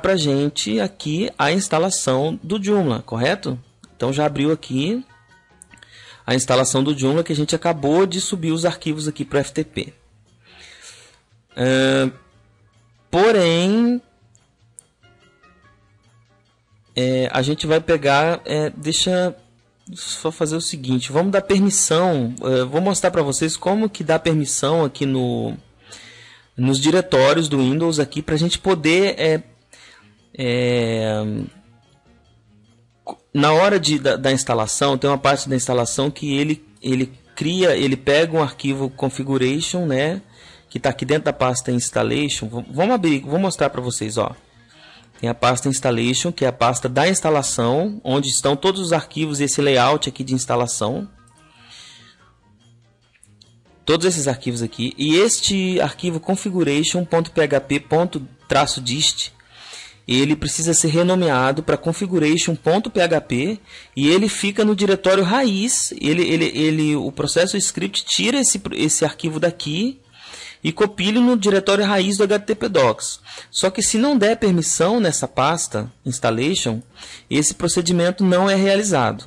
para a gente aqui a instalação do Joomla, correto? Então já abriu aqui a instalação do Joomla que a gente acabou de subir os arquivos aqui para o FTP. Porém, a gente vai pegar, deixa só fazer o seguinte, vamos dar permissão, vou mostrar para vocês como que dá permissão aqui nos diretórios do Windows aqui para a gente poder na hora da instalação, tem uma parte da instalação que ele pega um arquivo configuration, né, que está aqui dentro da pasta installation. Vamos abrir, vou mostrar para vocês, ó. Tem a pasta installation, que é a pasta da instalação, onde estão todos os arquivos e esse layout aqui de instalação. Todos esses arquivos aqui. E este arquivo configuration.php.dist, ele precisa ser renomeado para configuration.php e ele fica no diretório raiz. O processo script tira esse arquivo daqui e copia ele no diretório raiz do HTTP Docs. Só que se não der permissão nessa pasta installation, esse procedimento não é realizado.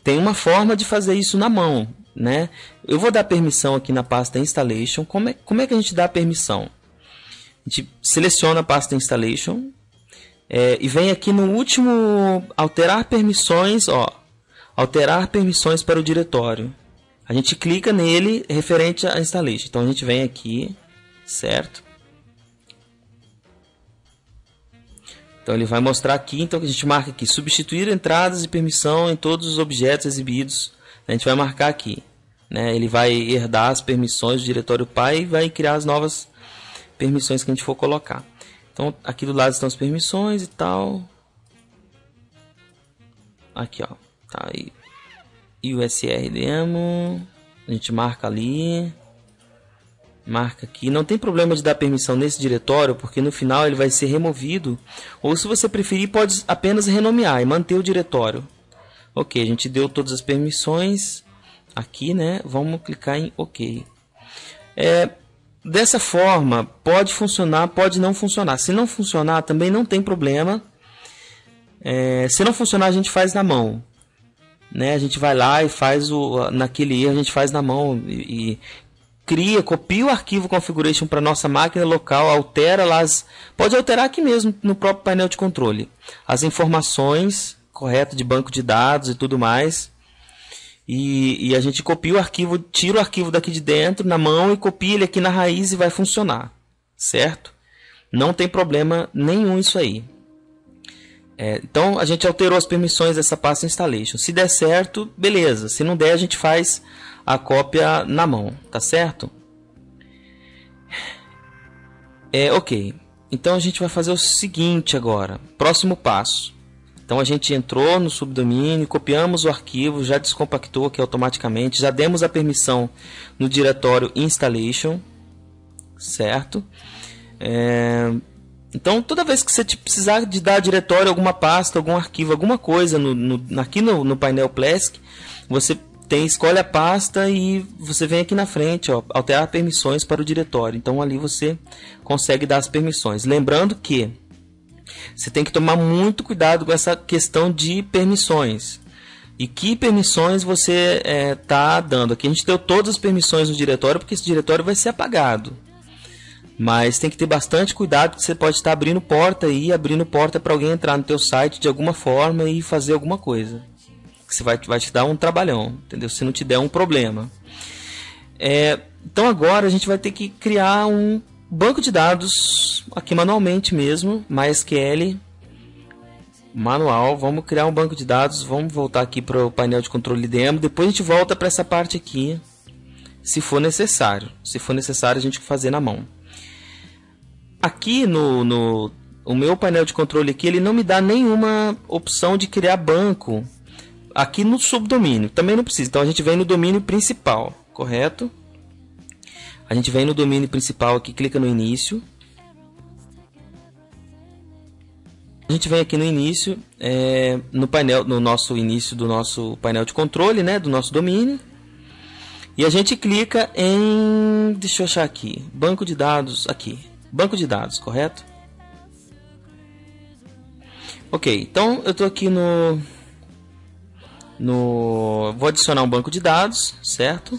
Tem uma forma de fazer isso na mão, né? Eu vou dar permissão aqui na pasta installation. Como é que a gente dá permissão? A gente seleciona a pasta installation e vem aqui no último alterar permissões, ó, alterar permissões para o diretório. A gente clica nele referente à installation. Então a gente vem aqui, certo? Então ele vai mostrar aqui, então a gente marca aqui substituir entradas de permissão em todos os objetos exibidos. A gente vai marcar aqui, né? Ele vai herdar as permissões do diretório pai e vai criar as novas permissões que a gente for colocar. Então aqui do lado estão as permissões e tal. Aqui, ó, tá aí. USR demo, a gente marca ali, marca aqui. Não tem problema de dar permissão nesse diretório, porque no final ele vai ser removido, ou se você preferir pode apenas renomear e manter o diretório. Ok, a gente deu todas as permissões aqui, né? Vamos clicar em OK. Dessa forma pode funcionar, pode não funcionar. Se não funcionar também não tem problema. Se não funcionar a gente faz na mão, né? A gente vai lá e faz naquele erro a gente faz na mão e copia o arquivo configuration para nossa máquina local, altera lá, pode alterar aqui mesmo no próprio painel de controle as informações corretas de banco de dados e tudo mais, e a gente copia o arquivo, tira o arquivo daqui de dentro na mão e copia ele aqui na raiz e vai funcionar, certo? Não tem problema nenhum isso aí. Então a gente alterou as permissões dessa pasta installation. Se der certo, beleza. Se não der, a gente faz a cópia na mão, tá certo? Ok. Então a gente vai fazer o seguinte agora. Próximo passo. Então a gente entrou no subdomínio, copiamos o arquivo, já descompactou aqui automaticamente, já demos a permissão no diretório installation, certo? Então, toda vez que você precisar de dar diretório, alguma pasta, algum arquivo, alguma coisa aqui no painel Plesk, você escolhe a pasta e você vem aqui na frente, ó, alterar permissões para o diretório. Então, ali você consegue dar as permissões. Lembrando que você tem que tomar muito cuidado com essa questão de permissões. E que permissões você está dando. Aqui a gente deu todas as permissões no diretório, porque esse diretório vai ser apagado. Mas tem que ter bastante cuidado, porque você pode estar abrindo porta para alguém entrar no teu site de alguma forma e fazer alguma coisa. Você vai te dar um trabalhão, entendeu? Se não te der um problema. Então agora a gente vai ter que criar um banco de dados aqui manualmente mesmo, MySQL manual. Vamos criar um banco de dados, vamos voltar aqui para o painel de controle demo. Depois a gente volta para essa parte aqui, se for necessário. Se for necessário a gente fazer na mão. Aqui o meu painel de controle aqui, ele não me dá nenhuma opção de criar banco aqui no subdomínio. Também não precisa. Então a gente vem no domínio principal, correto? A gente vem no domínio principal aqui, clica no início. A gente vem aqui no início, no nosso início do nosso painel de controle, né, do nosso domínio. E a gente clica em, deixa eu achar aqui, banco de dados aqui. Banco de dados, correto? Ok, então eu estou aqui vou adicionar um banco de dados, certo?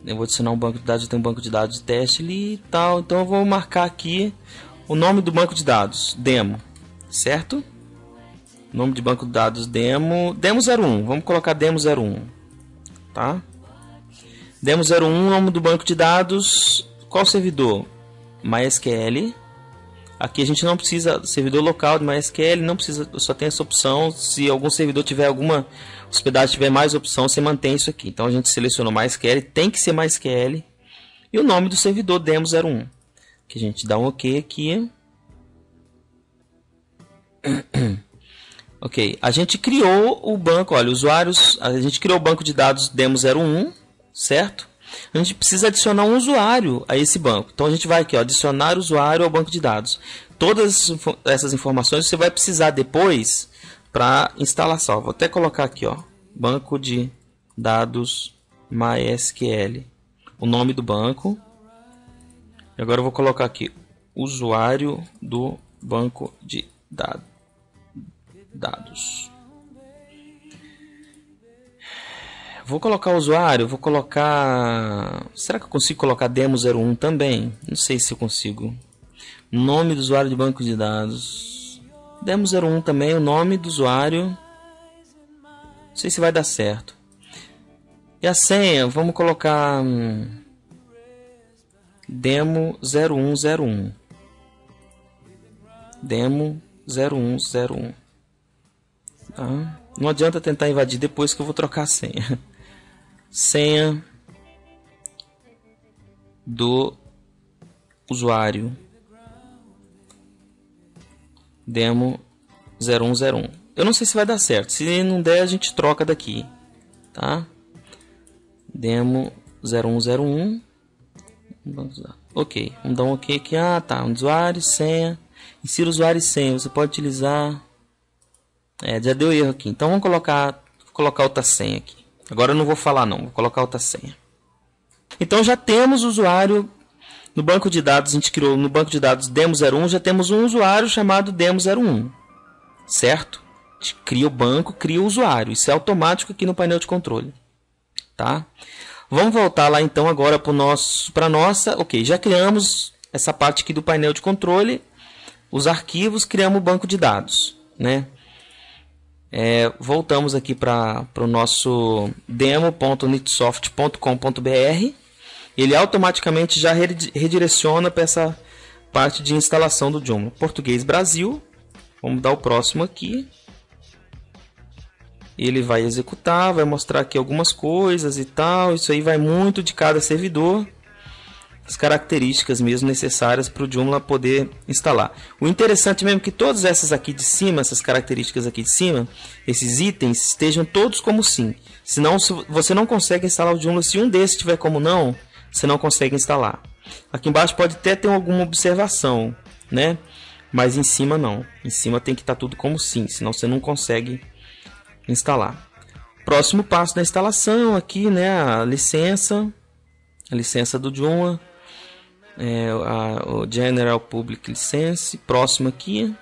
Eu vou adicionar um banco de dados, eu tenho um banco de dados de teste ali e tal. Então eu vou marcar aqui o nome do banco de dados, demo, certo? Nome de banco de dados demo 01, vamos colocar demo 01, tá? Demo 01, nome do banco de dados, qual servidor? MySQL. Aqui a gente não precisa, servidor local de MySQL, não precisa, só tem essa opção. Se algum servidor tiver alguma hospedagem, tiver mais opção, você mantém isso aqui. Então a gente selecionou MySQL, tem que ser MySQL. E o nome do servidor demo 01. Que a gente dá um OK aqui. Ok, a gente criou o banco, olha, usuários, a gente criou o banco de dados demo 01, certo? A gente precisa adicionar um usuário a esse banco. Então a gente vai aqui, ó, adicionar usuário ao banco de dados. Todas essas informações você vai precisar depois para instalação. Vou até colocar aqui, ó, banco de dados MySQL, o nome do banco. E agora eu vou colocar aqui usuário do banco de dados. Vou colocar o usuário, vou colocar... Será que eu consigo colocar demo 01 também? Não sei se eu consigo. Nome do usuário de banco de dados. Demo 01 também, o nome do usuário. Não sei se vai dar certo. E a senha, vamos colocar... Demo 0101. Demo 0101. Tá? Não adianta tentar invadir depois que eu vou trocar a senha. Senha do usuário demo 0101. Eu não sei se vai dar certo. Se não der, a gente troca daqui, tá? Demo 0101. Ok, vamos dar um OK aqui. Ah, tá. Usuário, senha. Insira usuário e senha. Você pode utilizar. Já deu erro aqui. Então vamos colocar outra senha aqui. Agora eu não vou falar não, vou colocar outra senha. Então já temos o usuário no banco de dados, a gente criou no banco de dados demo 01, já temos um usuário chamado demo 01. Certo? A gente cria o banco, cria o usuário. Isso é automático aqui no painel de controle. Tá? Vamos voltar lá então agora para nossa... Ok, já criamos essa parte aqui do painel de controle. Os arquivos, criamos o banco de dados, né? Voltamos aqui para o nosso demo.nitsoft.com.br. Ele automaticamente já redireciona para essa parte de instalação do Joomla. Português Brasil. Vamos dar o próximo aqui. Ele vai executar, vai mostrar aqui algumas coisas e tal. Isso aí vai muito de cada servidor. As características mesmo necessárias para o Joomla poder instalar. O interessante mesmo é que todas essas aqui de cima, essas características aqui de cima, esses itens estejam todos como sim. Senão você não consegue instalar o Joomla. Se um desses tiver como não, você não consegue instalar. Aqui embaixo pode até ter alguma observação, né? Mas em cima não. Em cima tem que estar tudo como sim, senão você não consegue instalar. Próximo passo da instalação aqui, né? A licença do Joomla. O General Public License. Próximo aqui.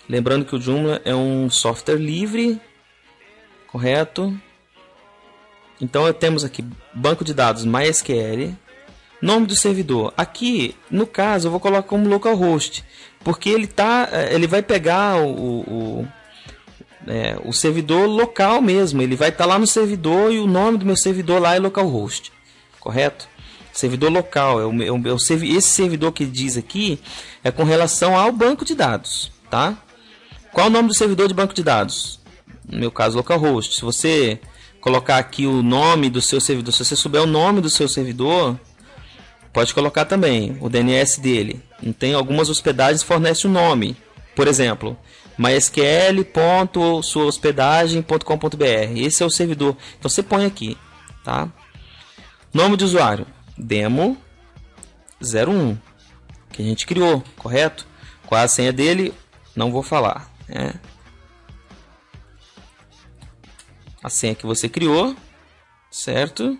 Lembrando que o Joomla é um software livre, correto? Então temos aqui banco de dados MySQL, nome do servidor. Aqui, no caso, eu vou colocar como localhost, porque ele vai pegar o servidor local mesmo. Ele vai estar lá no servidor e o nome do meu servidor lá é localhost, correto? Servidor local, esse servidor que diz aqui é com relação ao banco de dados, tá? Qual o nome do servidor de banco de dados? No meu caso, localhost. Se você colocar aqui o nome do seu servidor, se você souber o nome do seu servidor, pode colocar também o DNS dele. Não tem algumas hospedagens fornece o nome, por exemplo, mysql.suahospedagem.com.br. Esse é o servidor. Então você põe aqui, tá? Nome de usuário, demo 01, que a gente criou, correto? Qual é a senha dele? Não vou falar. A senha que você criou, certo?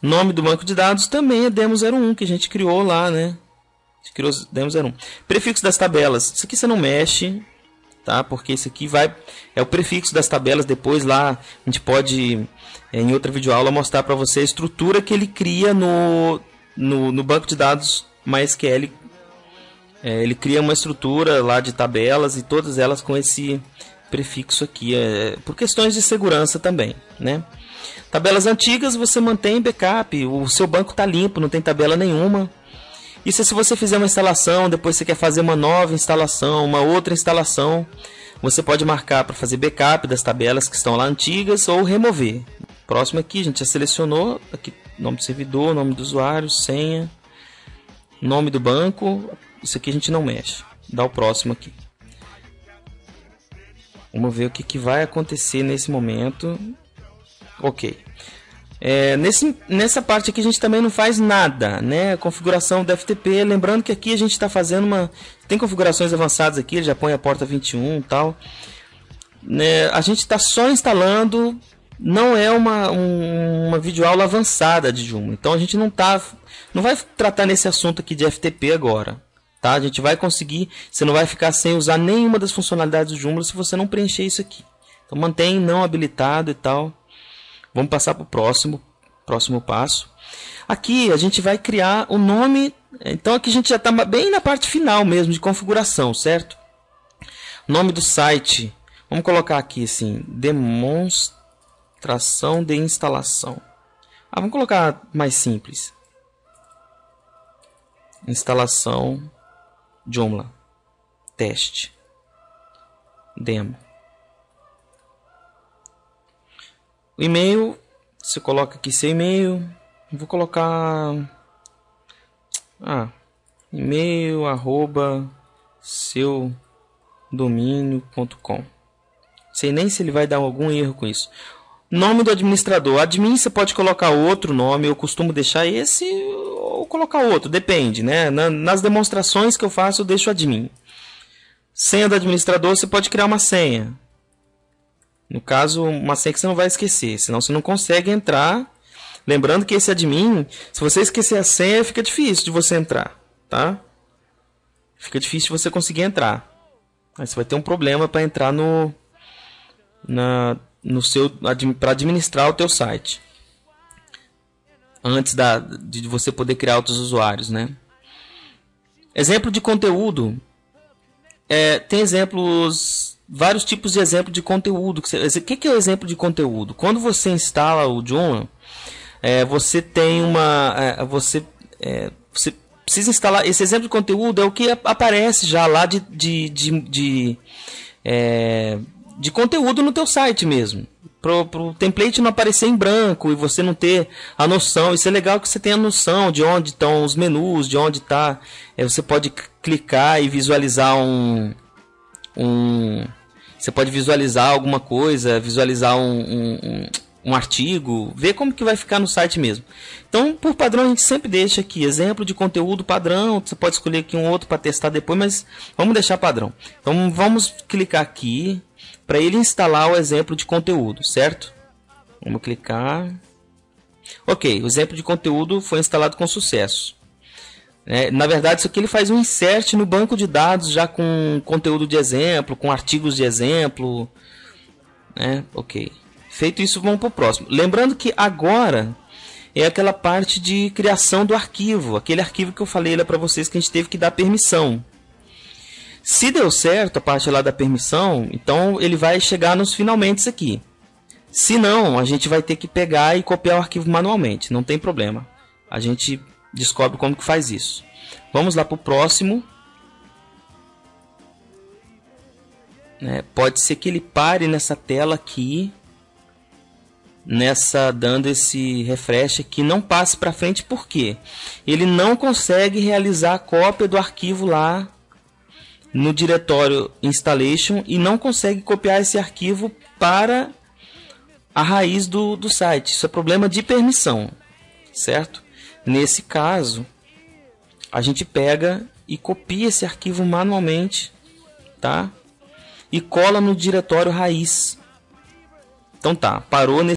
Nome do banco de dados também é demo 01, que a gente criou lá, né? gente criou demo 01. Prefixo das tabelas. Isso aqui você não mexe, tá? Porque isso aqui é o prefixo das tabelas. Depois lá a gente pode, em outra videoaula, mostrar para você a estrutura que ele cria no banco de dados MySQL. Ele cria uma estrutura lá de tabelas e todas elas com esse prefixo aqui, por questões de segurança também, né? Tabelas antigas você mantém backup, o seu banco está limpo, não tem tabela nenhuma. Isso é se você fizer uma instalação, depois você quer fazer uma nova instalação, uma outra instalação, você pode marcar para fazer backup das tabelas que estão lá antigas ou remover. Próximo aqui, a gente já selecionou, aqui, nome do servidor, nome do usuário, senha, nome do banco, isso aqui a gente não mexe. Dá o próximo aqui. Vamos ver o que vai acontecer nesse momento. Ok. Nessa parte aqui a gente também não faz nada, né? Configuração do FTP. Lembrando que aqui a gente está fazendo uma... Tem configurações avançadas aqui, ele já põe a porta 21 e tal. Né? A gente está só instalando... Não é uma videoaula avançada de Joomla. Então a gente não vai tratar nesse assunto aqui de FTP agora. Tá? A gente vai conseguir... Você não vai ficar sem usar nenhuma das funcionalidades do Joomla se você não preencher isso aqui. Então mantém não habilitado e tal. Vamos passar para o próximo passo. Aqui a gente vai criar o nome. Então aqui a gente já está bem na parte final mesmo de configuração, certo? Nome do site. Vamos colocar aqui assim, demonstração de instalação. Vamos colocar mais simples. Instalação Joomla. Teste. Demo. O e-mail, você coloca aqui seu e-mail. Vou colocar e-mail @seudomínio.com. Sei nem se ele vai dar algum erro com isso. Nome do administrador. Admin você pode colocar outro nome. Eu costumo deixar esse ou colocar outro. Depende, né? Nas demonstrações que eu faço eu deixo admin. Senha do administrador, você pode criar uma senha. No caso, uma senha que você não vai esquecer, senão você não consegue entrar. Lembrando que esse admin, se você esquecer a senha, fica difícil de você entrar, tá? Fica difícil de você conseguir entrar. Aí você vai ter um problema para entrar para administrar o teu site. Antes de você poder criar outros usuários, né? Exemplo de conteúdo. Tem vários tipos de exemplo de conteúdo. O que é o exemplo de conteúdo? Quando você instala o Joomla, você tem você precisa instalar. Esse exemplo de conteúdo é o que aparece já lá de conteúdo no teu site mesmo. Para o template não aparecer em branco e você não ter a noção. Isso é legal que você tenha a noção de onde estão os menus, de onde está. Você pode clicar e visualizar você pode visualizar alguma coisa, visualizar um artigo, ver como que vai ficar no site mesmo. Então, por padrão, a gente sempre deixa aqui exemplo de conteúdo padrão. Você pode escolher aqui um outro para testar depois, mas vamos deixar padrão. Então, vamos clicar aqui para ele instalar o exemplo de conteúdo, certo? Vamos clicar. Ok, o exemplo de conteúdo foi instalado com sucesso. Na verdade, isso aqui ele faz um insert no banco de dados já com conteúdo de exemplo, com artigos de exemplo. Ok. Feito isso, vamos para o próximo. Lembrando que agora é aquela parte de criação do arquivo. Aquele arquivo que eu falei lá para vocês que a gente teve que dar permissão. Se deu certo a parte lá da permissão, então ele vai chegar nos finalmente aqui. Se não, a gente vai ter que pegar e copiar o arquivo manualmente. Não tem problema. A gente descobre como que faz isso. Vamos lá para o próximo. Pode ser que ele pare nessa tela aqui, dando esse refresh aqui, não passe para frente porque ele não consegue realizar a cópia do arquivo lá no diretório installation e não consegue copiar esse arquivo para a raiz do site. Isso é problema de permissão, certo? Nesse caso, a gente pega e copia esse arquivo manualmente, tá? E cola no diretório raiz. Então tá, parou nesse